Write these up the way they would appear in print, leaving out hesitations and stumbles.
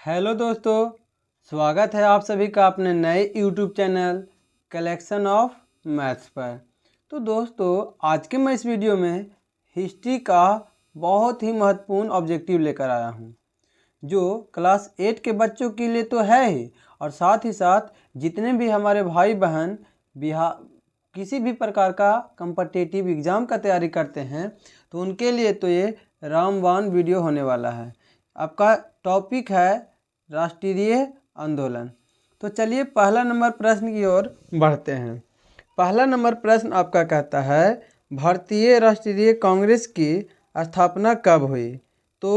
Hello दोस्तों, स्वागत है आप सभी का अपने नए YouTube channel collection of maths पर। तो दोस्तों, आज के मैं इस वीडियो में हिस्ट्री का बहुत ही महत्वपूर्ण ऑब्जेक्टिव लेकर आया हूँ, जो क्लास 8 के बच्चों के लिए तो है ही साथ जितने भी हमारे भाई बहन बिहार किसी भी प्रकार का कम्पिटिटिव एग्ज़ाम का तैयारी करते हैं तो उनके लिए तो ये रामबाण वीडियो होने वाला है। आपका टॉपिक है राष्ट्रीय आंदोलन। तो चलिए पहला नंबर प्रश्न की ओर बढ़ते हैं। पहला नंबर प्रश्न आपका कहता है भारतीय राष्ट्रीय कांग्रेस की स्थापना कब हुई। तो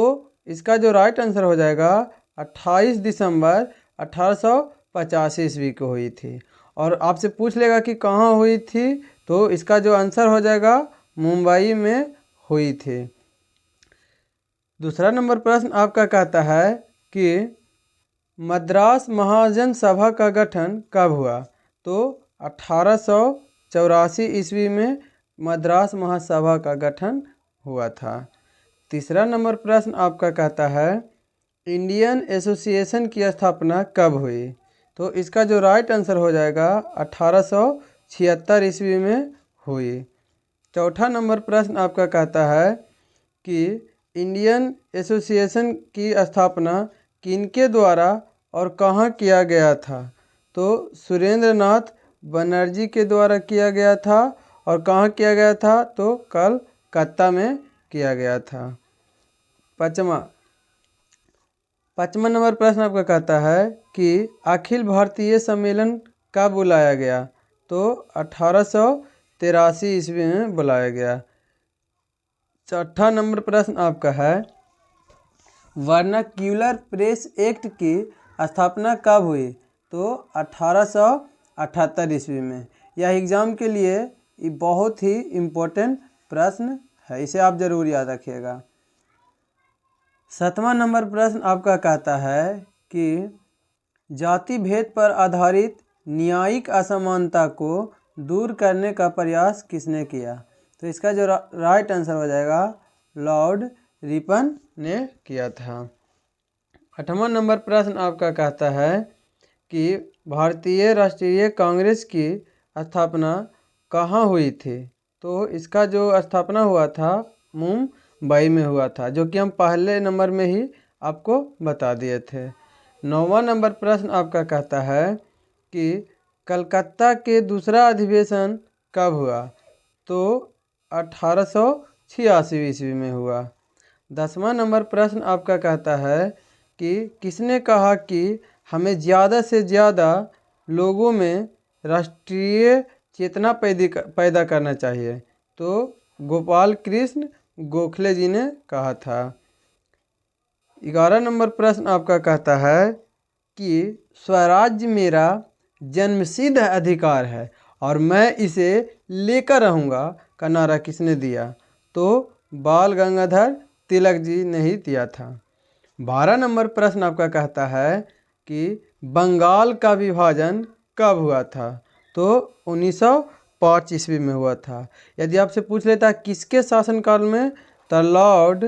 इसका जो राइट आंसर हो जाएगा 28 दिसंबर 1885 ईस्वी को हुई थी। और आपसे पूछ लेगा कि कहाँ हुई थी, तो इसका जो आंसर हो जाएगा मुंबई में हुई थी। दूसरा नंबर प्रश्न आपका कहता है कि मद्रास महाजन सभा का गठन कब हुआ। तो 1884 ईस्वी में मद्रास महासभा का गठन हुआ था। तीसरा नंबर प्रश्न आपका कहता है इंडियन एसोसिएशन की स्थापना कब हुई। तो इसका जो राइट आंसर हो जाएगा 1876 ईस्वी में हुई। चौथा नंबर प्रश्न आपका कहता है कि इंडियन एसोसिएशन की स्थापना किनके द्वारा और कहाँ किया गया था। तो सुरेंद्र नाथ बनर्जी के द्वारा किया गया था। और कहाँ किया गया था, तो कलकत्ता में किया गया था। पाँचवा नंबर प्रश्न आपका कहता है कि अखिल भारतीय सम्मेलन कब बुलाया गया। तो 1883 ईस्वी में बुलाया गया। छठा नंबर प्रश्न आपका है वर्नाक्यूलर प्रेस एक्ट की स्थापना कब हुई। तो 1878 ईस्वी में। यह एग्ज़ाम के लिए बहुत ही इम्पोर्टेंट प्रश्न है, इसे आप ज़रूर याद रखिएगा। सातवां नंबर प्रश्न आपका कहता है कि जाति भेद पर आधारित न्यायिक असमानता को दूर करने का प्रयास किसने किया। तो इसका जो राइट आंसर हो जाएगा लॉर्ड रिपन ने किया था। आठवां नंबर प्रश्न आपका कहता है कि भारतीय राष्ट्रीय कांग्रेस की स्थापना कहाँ हुई थी। तो इसका जो स्थापना हुआ था मुंबई में हुआ था, जो कि हम पहले नंबर में ही आपको बता दिए थे। नौवां नंबर प्रश्न आपका कहता है कि कलकत्ता के दूसरा अधिवेशन कब हुआ। तो 1886 ईस्वी में हुआ। 10वां नंबर प्रश्न आपका कहता है कि किसने कहा कि हमें ज़्यादा से ज़्यादा लोगों में राष्ट्रीय चेतना पैदा करना चाहिए। तो गोपाल कृष्ण गोखले जी ने कहा था। 11 नंबर प्रश्न आपका कहता है कि स्वराज्य मेरा जन्मसिद्ध अधिकार है और मैं इसे लेकर रहूँगा का नारा किसने दिया। तो बाल गंगाधर तिलक जी ने ही दिया था। 12 नंबर प्रश्न आपका कहता है कि बंगाल का विभाजन कब हुआ था। तो 1905 ईस्वी में हुआ था। यदि आपसे पूछ लेता किसके शासनकाल में, तो लॉर्ड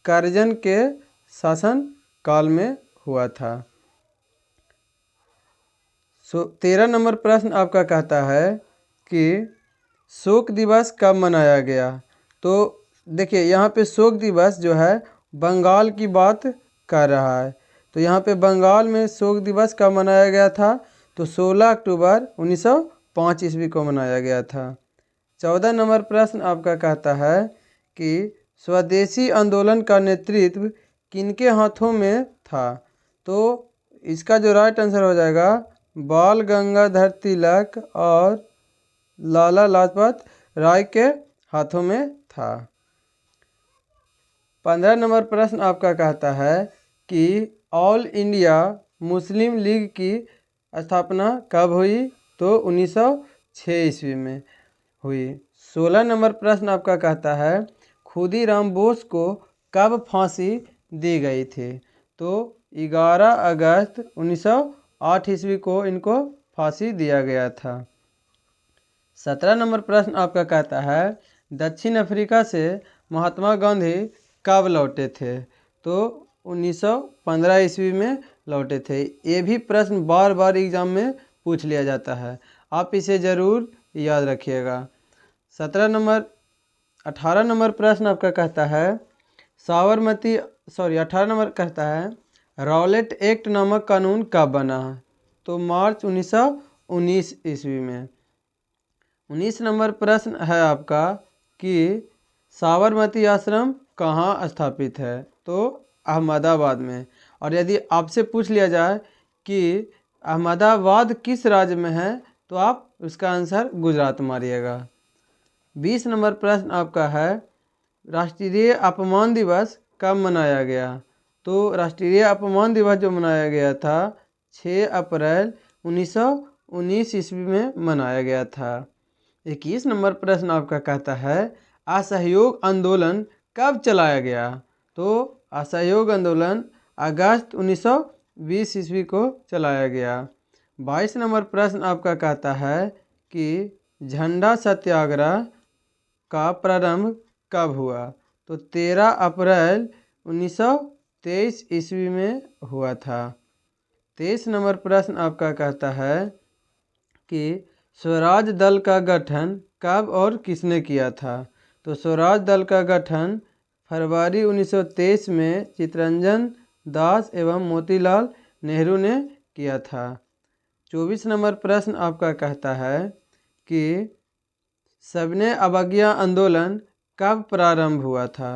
कर्जन के शासन काल में हुआ था। 13 नंबर प्रश्न आपका कहता है कि शोक दिवस कब मनाया गया। तो देखिए यहाँ पे शोक दिवस जो है बंगाल की बात कर रहा है। तो यहाँ पे बंगाल में शोक दिवस कब मनाया गया था। तो 16 अक्टूबर 1905 ईस्वी को मनाया गया था। 14 नंबर प्रश्न आपका कहता है कि स्वदेशी आंदोलन का नेतृत्व किनके हाथों में था। तो इसका जो राइट आंसर हो जाएगा बाल गंगाधर तिलक और लाला लाजपत राय के हाथों में था। 15 नंबर प्रश्न आपका कहता है कि ऑल इंडिया मुस्लिम लीग की स्थापना कब हुई। तो 1906 ईस्वी में हुई। 16 नंबर प्रश्न आपका कहता है खुदीराम बोस को कब फांसी दी गई थी। तो 11 अगस्त 1908 ईस्वी को इनको फांसी दिया गया था। 17 नंबर प्रश्न आपका कहता है दक्षिण अफ्रीका से महात्मा गांधी कब लौटे थे। तो 1915 ईस्वी में लौटे थे। ये भी प्रश्न बार बार एग्जाम में पूछ लिया जाता है, आप इसे ज़रूर याद रखिएगा। 18 नंबर प्रश्न आपका कहता है 18 नंबर कहता है रॉलेट एक्ट नामक कानून कब बना है? तो मार्च 1919 ईस्वी में। 19 नंबर प्रश्न है आपका कि साबरमती आश्रम कहाँ स्थापित है? तो अहमदाबाद में। और यदि आपसे पूछ लिया जाए कि अहमदाबाद किस राज्य में है, तो आप उसका आंसर गुजरात मारिएगा। 20 नंबर प्रश्न आपका है राष्ट्रीय अपमान दिवस कब मनाया गया? तो राष्ट्रीय अपमान दिवस जो मनाया गया था 6 अप्रैल 1919 ईस्वी में मनाया गया था। 21 नंबर प्रश्न आपका कहता है असहयोग आंदोलन कब चलाया गया? तो असहयोग आंदोलन अगस्त 1920 ईस्वी को चलाया गया। 22 नंबर प्रश्न आपका कहता है कि झंडा सत्याग्रह का प्रारंभ कब हुआ? तो 13 अप्रैल 1923 ईस्वी में हुआ था। 23 नंबर प्रश्न आपका कहता है कि स्वराज दल का गठन कब और किसने किया था? तो स्वराज दल का गठन फरवरी 1923 में चित्तरंजन दास एवं मोतीलाल नेहरू ने किया था। 24 नंबर प्रश्न आपका कहता है कि सबने अवज्ञा आंदोलन कब प्रारंभ हुआ था?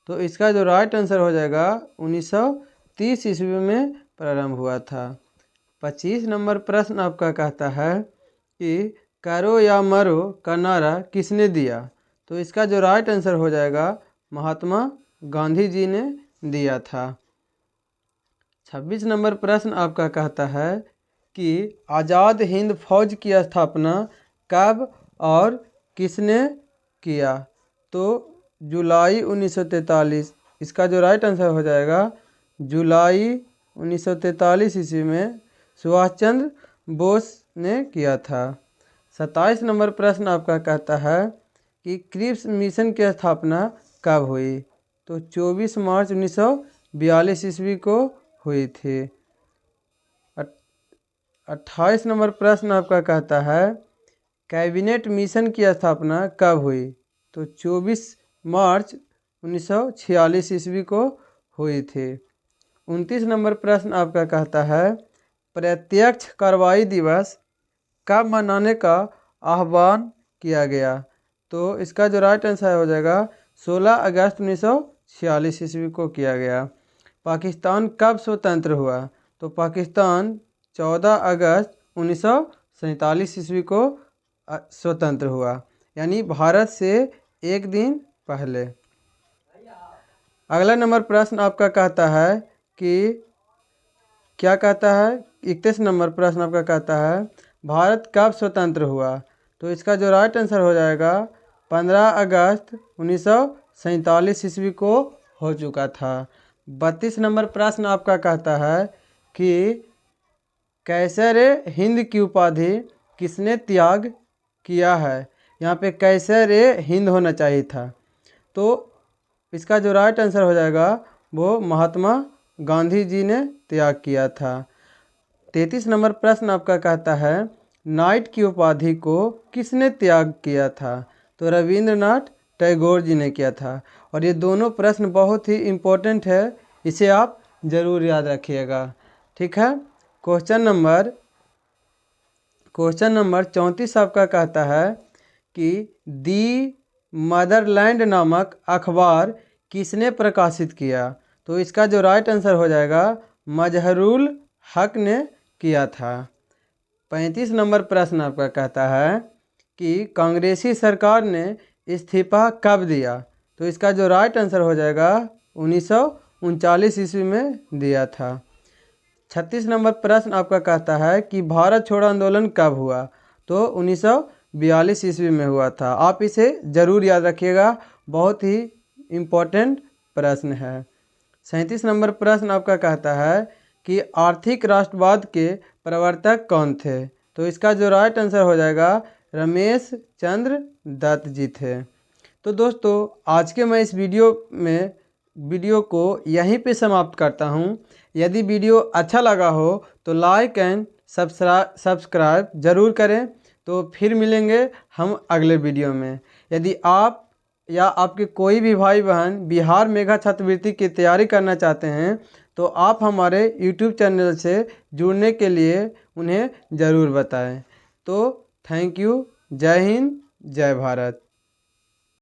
तो इसका जो राइट आंसर हो जाएगा 1930 ईस्वी में प्रारंभ हुआ था। 25 नंबर प्रश्न आपका कहता है कि करो या मरो का नारा किसने दिया? तो इसका जो राइट आंसर हो जाएगा महात्मा गांधी जी ने दिया था। 26 नंबर प्रश्न आपका कहता है कि आज़ाद हिंद फौज की स्थापना कब और किसने किया? तो जुलाई 1943। इसका जो राइट आंसर हो जाएगा जुलाई 1943 ईस्वी में सुभाष चंद्र बोस ने किया था। 27 नंबर प्रश्न आपका कहता है कि क्रिप्स मिशन की स्थापना कब हुई? तो 24 मार्च 1942 ईस्वी को हुई थी। 28 नंबर प्रश्न आपका कहता है कैबिनेट मिशन की स्थापना कब हुई? तो 24 मार्च 1946 ईस्वी को हुई थी। 29 नंबर प्रश्न आपका कहता है प्रत्यक्ष कार्रवाई दिवस कब मनाने का आह्वान किया गया? तो इसका जो राइट आंसर हो जाएगा 16 अगस्त 1946 ईस्वी को किया गया। पाकिस्तान कब स्वतंत्र हुआ? तो पाकिस्तान 14 अगस्त 1947 ईस्वी को स्वतंत्र हुआ, यानी भारत से एक दिन पहले। अगला नंबर प्रश्न आपका कहता है कि क्या कहता है 31 नंबर प्रश्न आपका कहता है भारत कब स्वतंत्र हुआ? तो इसका जो राइट आंसर हो जाएगा 15 अगस्त 1947 ईस्वी को हो चुका था। 32 नंबर प्रश्न आपका कहता है कि कैसर हिंद की उपाधि किसने त्याग किया है? यहाँ पे कैसर हिंद होना चाहिए था। तो इसका जो राइट आंसर हो जाएगा वो महात्मा गांधी जी ने त्याग किया था। 33 नंबर प्रश्न आपका कहता है नाइट की उपाधि को किसने त्याग किया था? तो रविंद्रनाथ टैगोर जी ने किया था। और ये दोनों प्रश्न बहुत ही इम्पोर्टेंट है, इसे आप ज़रूर याद रखिएगा। ठीक है। क्वेश्चन नंबर 34 आपका कहता है कि दी मदरलैंड नामक अखबार किसने प्रकाशित किया? तो इसका जो राइट आंसर हो जाएगा मजहरुल हक ने किया था। 35 नंबर प्रश्न आपका कहता है कि कांग्रेसी सरकार ने इस्तीफा कब दिया? तो इसका जो राइट आंसर हो जाएगा 1939 ईस्वी में दिया था। 36 नंबर प्रश्न आपका कहता है कि भारत छोड़ो आंदोलन कब हुआ? तो 1942 ईस्वी में हुआ था। आप इसे ज़रूर याद रखिएगा, बहुत ही इम्पोर्टेंट प्रश्न है। 37 नंबर प्रश्न आपका कहता है कि आर्थिक राष्ट्रवाद के प्रवर्तक कौन थे? तो इसका जो राइट आंसर हो जाएगा रमेश चंद्र दत्त जी थे। तो दोस्तों आज के मैं इस वीडियो में वीडियो को यहीं पे समाप्त करता हूँ। यदि वीडियो अच्छा लगा हो तो लाइक एंड सब्सक्राइब ज़रूर करें। तो फिर मिलेंगे हम अगले वीडियो में। यदि आप या आपके कोई भी भाई बहन बिहार मेगा छात्रवृत्ति की तैयारी करना चाहते हैं तो आप हमारे YouTube चैनल से जुड़ने के लिए उन्हें ज़रूर बताएं। तो थैंक यू। जय हिंद, जय भारत।